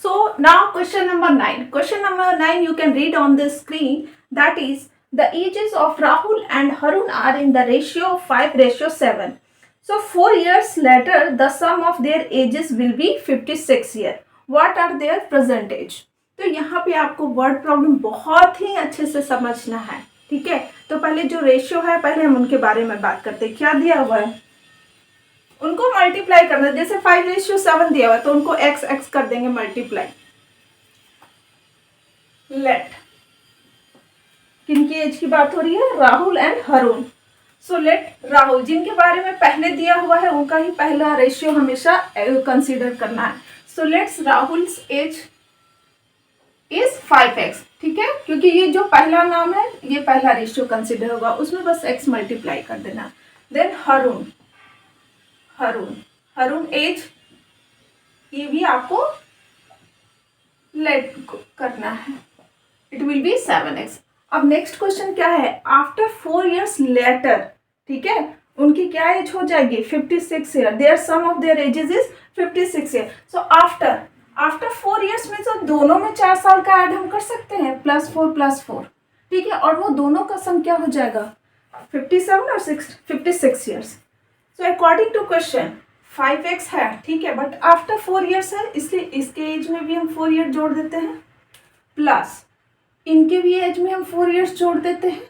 So now question number 9. Question number 9 you can read on the screen. That is, the ages of Rahul and Harun are in the ratio 5:7. So 4 years later the sum of their ages will be 56 year. What are their present age? तो यहाँ पे आपको word problem बहुत ही अच्छे से समझना है, ठीक है। तो पहले जो रेशियो है पहले हम उनके बारे में बात करते हैं। क्या दिया हुआ है, उनको मल्टीप्लाई करना है। जैसे 5:7 दिया हुआ है तो उनको एक्स एक्स कर देंगे मल्टीप्लाई। लेट, किनकी एज की बात हो रही है, Rahul and Harun. So let Rahul, जिनके बारे में पहले दिया हुआ है उनका ही पहला रेशियो हमेशा कंसीडर करना है। So let's Rahul's age is 5x, ठीक है, क्योंकि ये जो पहला नाम है ये पहला रेशियो कंसीडर होगा, उसमें बस x मल्टीप्लाई कर देना। देन हरुण, हरुण एज, ये भी आपको लेट करना है, इट विल बी 7x। अब नेक्स्ट क्वेश्चन क्या है, आफ्टर 4 years लेटर, ठीक है, उनकी क्या एज हो जाएगी, 56 year. Their sum of their ages is 56 year. So after 4 years में तो दोनों में 4 साल का ऐड हम कर सकते हैं, +4 ठीक है, और वो दोनों का सम क्या हो जाएगा, 57 और 56 years. So according to question 5x है, ठीक है, बट आफ्टर 4 years है, इसलिए इसके एज में भी हम 4 ईयर जोड़ देते हैं, प्लस इनके भी एज में हम 4 years जोड़ देते हैं।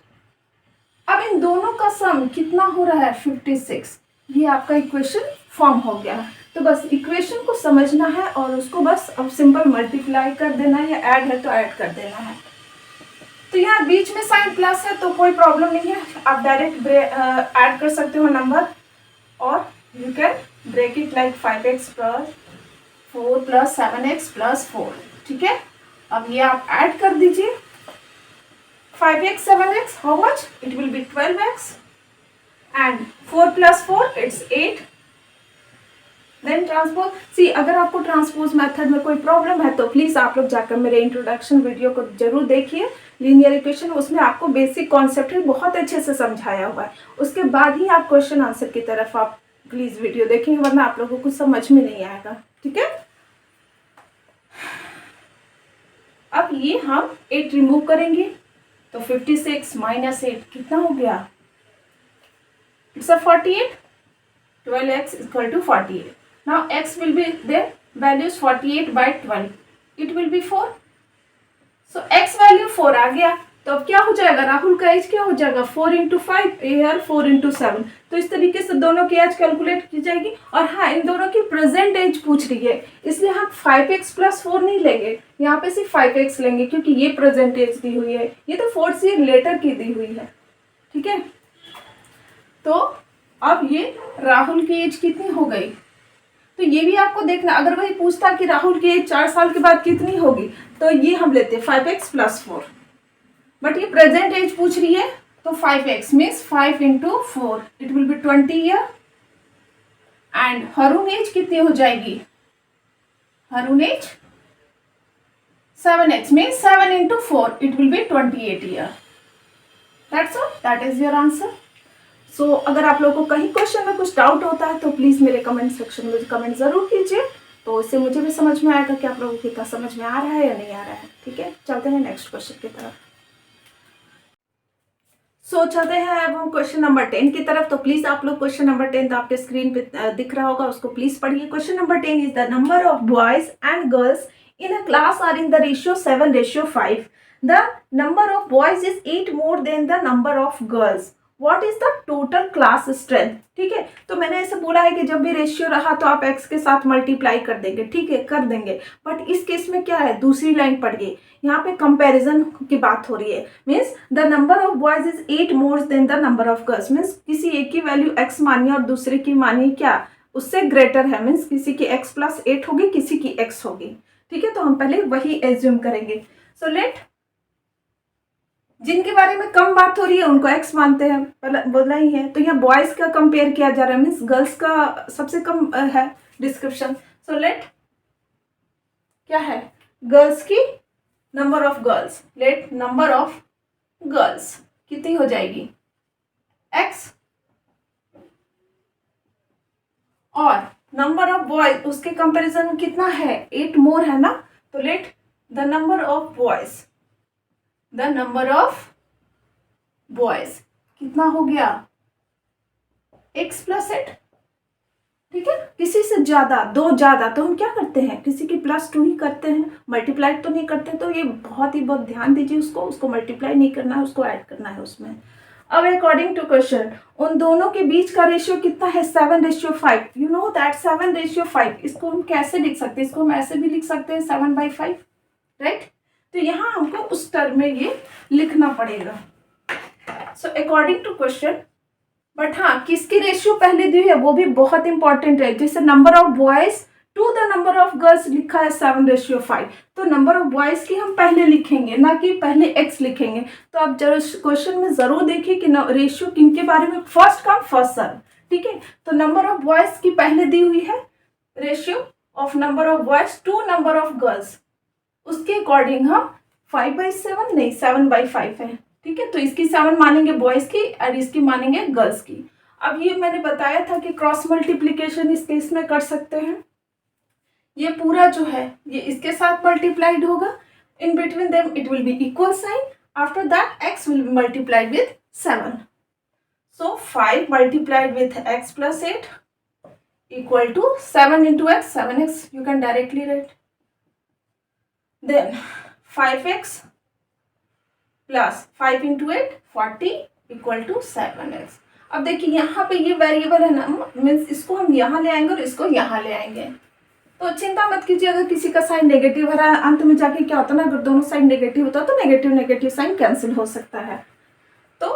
अब इन दोनों का सम कितना हो रहा है, 56। ये आपका इक्वेशन फॉर्म हो गया है। तो बस इक्वेशन को समझना है और उसको बस अब सिंपल मल्टीप्लाई कर देना है, या ऐड है तो ऐड कर देना है। तो यहाँ बीच में साइन प्लस है तो कोई प्रॉब्लम नहीं है, आप डायरेक्ट ऐड कर सकते हो नंबर, और you can break it like 5x + 4 + 7x + 4, ठीक है। अब ये आप ऐड कर दीजिए, 5x 7x, how much, it will be 12x, and 4 + 4 it's 8। Then transpose, सी अगर आपको ट्रांसपोज मेथड में कोई प्रॉब्लम है तो प्लीज़ आप लोग जाकर मेरे इंट्रोडक्शन वीडियो को जरूर देखिए, लीनियर इक्वेशन, उसमें आपको बेसिक कॉन्सेप्ट बहुत अच्छे से समझाया हुआ है। उसके बाद ही आप क्वेश्चन आंसर की तरफ आप प्लीज़ वीडियो देखेंगे, वरना आप लोगों को समझ में नहीं आएगा, ठीक है। अब ये हम 8 रिमूव करेंगे तो 56 - 8 कितना हो गया, it's a 48। 12x = 48। Now x will be there, value is 48/12, it will be 4। So x value 4 आ गया, तो अब क्या हो जाएगा, राहुल का एज क्या हो जाएगा, 4 × 5 या 4 × 7। तो इस तरीके से दोनों की एज कैलकुलेट की जाएगी। और हाँ, इन दोनों की प्रेजेंट एज पूछ रही है, इसलिए हम 5x + 4 नहीं लेंगे, यहाँ पे सिर्फ 5x लेंगे, क्योंकि ये प्रेजेंट एज दी हुई है, ये तो 4 ईयर लेटर की दी हुई है, ठीक है। तो अब ये राहुल की एज कितनी हो गई, तो ये भी आपको देखना, अगर वही पूछता कि राहुल की एज 4 साल के बाद कितनी होगी, तो ये हम लेते 5x + 4, बट ये प्रेजेंट एज पूछ रही है, तो 5x means 5 × 4, it will be 20 year. And Harun age कितनी हो जाएगी, Harun age 7x means 7 × 4, it will be 28 year. That's all, that is your answer. So अगर आप लोगों को कहीं क्वेश्चन में कुछ डाउट होता है तो प्लीज़ मेरे कमेंट सेक्शन में कमेंट ज़रूर कीजिए, तो इससे मुझे भी समझ में आएगा कि आप लोगों को कितना समझ में आ रहा है या नहीं आ रहा है, ठीक है। चलते हैं नेक्स्ट क्वेश्चन की तरफ। सो चलते हैं अब हम क्वेश्चन नंबर 10 की तरफ। तो प्लीज़ आप लोग क्वेश्चन नंबर 10 तो आपके स्क्रीन पे दिख रहा होगा, उसको प्लीज़ पढ़िए। Question number 10 is the number of boys and girls in a class are in the ratio 7:5. The number of boys is 8 more than the number of girls. What is the total class strength? ठीक है, तो मैंने ऐसे बोला है कि जब भी रेशियो रहा तो आप x के साथ मल्टीप्लाई कर देंगे, ठीक है, कर देंगे। बट इस केस में क्या है, दूसरी लाइन पढ़िए, यहाँ पे कंपैरिजन की बात हो रही है। Means the number of boys is 8 more than the number of girls. Means किसी एक की वैल्यू x मानिए और दूसरे की मानिए क्या, उससे ग्रेटर है। मीन्स किसी की x + 8 होगी, किसी की x होगी, ठीक है। तो हम पहले वही एज्यूम करेंगे। सो लेट, जिनके बारे में कम बात हो रही है उनको x मानते हैं, बोला ही है। तो यहाँ बॉयज का कंपेयर किया जा रहा है, मीन्स गर्ल्स का सबसे कम है डिस्क्रिप्शन। सो लेट क्या है, गर्ल्स की number of girls, let number of girls कितनी हो जाएगी, x, और नंबर ऑफ बॉयज उसके कंपैरिजन में कितना है, 8 मोर है ना, तो let the number of boys कितना हो गया, x प्लस 8, ठीक है। किसी से ज्यादा, दो ज्यादा तो हम क्या करते हैं, किसी की +2 ही करते हैं, मल्टीप्लाई तो नहीं करते। तो ये बहुत ध्यान दीजिए, उसको मल्टीप्लाई नहीं करना है, उसको ऐड करना है उसमें। अब अकॉर्डिंग टू क्वेश्चन उन दोनों के बीच का रेशियो कितना है, 7:5। You know that 7:5। इसको हम कैसे लिख सकते हैं, इसको हम ऐसे भी लिख सकते हैं 7/5, राइट। तो यहाँ हमको उस टर्म में ये लिखना पड़ेगा। So according to question, but हाँ किसकी रेशियो पहले दी है वो भी बहुत इंपॉर्टेंट है। जैसे number of boys to the number of girls लिखा है 7:5, तो नंबर ऑफ बॉयज की हम पहले लिखेंगे, ना कि पहले x लिखेंगे। तो आप क्वेश्चन में जरूर देखिए कि रेशियो किन के बारे में, फर्स्ट कम फर्स्ट सर्व, ठीक है। तो नंबर ऑफ बॉयज की पहले दी हुई है, ratio of number of boys to number of girls, उसके अकॉर्डिंग हम 5/7 नहीं 7/5 है, ठीक है। तो इसकी 7 मानेंगे बॉयज की और इसकी मानेंगे गर्ल्स की। अब ये मैंने बताया था कि क्रॉस मल्टीप्लीकेशन इस केस में कर सकते हैं। ये पूरा जो है ये इसके साथ मल्टीप्लाइड होगा, in between them it will be equal sign, after that x will be multiplied with 7। So 5 multiplied with x plus 8 equal to 7 into x, 7x you can directly write. Then 5x plus 5 into 8 40 equal to 7x। अब देखिए यहाँ पे ये variable है ना, means इसको हम यहाँ ले आएंगे और इसको यहाँ ले आएंगे। तो चिंता मत कीजिए अगर किसी का साइन नेगेटिव है, अंत में जाके क्या होता है ना, अगर दोनों साइन नेगेटिव होता है तो नेगेटिव साइन कैंसिल हो सकता है। तो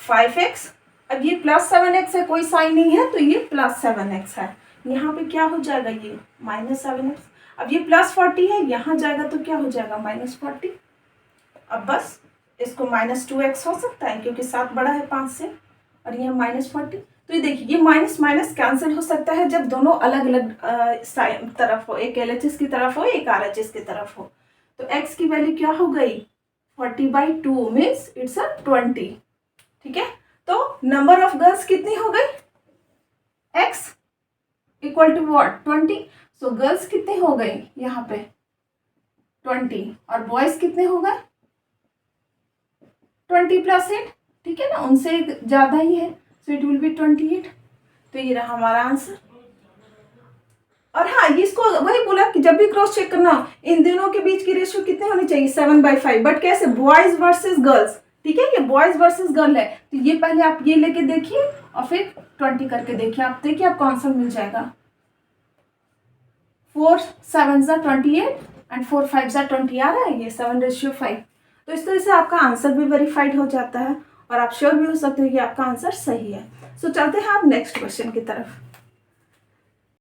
5x, अब ये +7x है, कोई साइन नहीं है तो ये +7x है। यहाँ पे क्या हो जाएगा, ये -7x। अब ये +40 है, यहाँ जाएगा तो क्या हो जाएगा -40। अब बस इसको -2x हो सकता है क्योंकि 7 बड़ा है 5 से, और यहाँ -40। तो ये देखिए ये माइनस माइनस कैंसिल हो सकता है जब दोनों अलग अलग तरफ हो, एक LHS की तरफ हो, एक RHS की तरफ हो। तो x की वैल्यू क्या हो गई, 40/2 मीन्स इट्स 20, ठीक है। तो नंबर ऑफ गर्ल्स कितनी हो गई, x equal to what, 20। So girls कितने हो गई यहाँ पे 20, और बॉयज कितने हो गए 20 + 8, ठीक है ना, उनसे ज्यादा ही है। So it will be 28। तो ये रहा हमारा आंसर। और हाँ इसको वही बोला कि जब भी क्रॉस चेक करना इन दोनों के बीच की रेशियो कितनी होनी चाहिए, 7/5। बट कैसे, बॉयज वर्सेस गर्ल्स, ठीक है, ये बॉयज वर्सेस गर्ल है। तो ये पहले आप ये लेके देखिए और फिर 20 करके देखिए, आप देखिए आपको आंसर मिल जाएगा। 4 7s are 28 and 4 5s are 20 आ रहा है, ये 7/5। तो इस तरह से आपका आंसर भी वेरीफाइड हो जाता है और आप श्योर भी हो सकते हैं कि आपका आंसर सही है। सो चलते हैं आप नेक्स्ट क्वेश्चन की तरफ।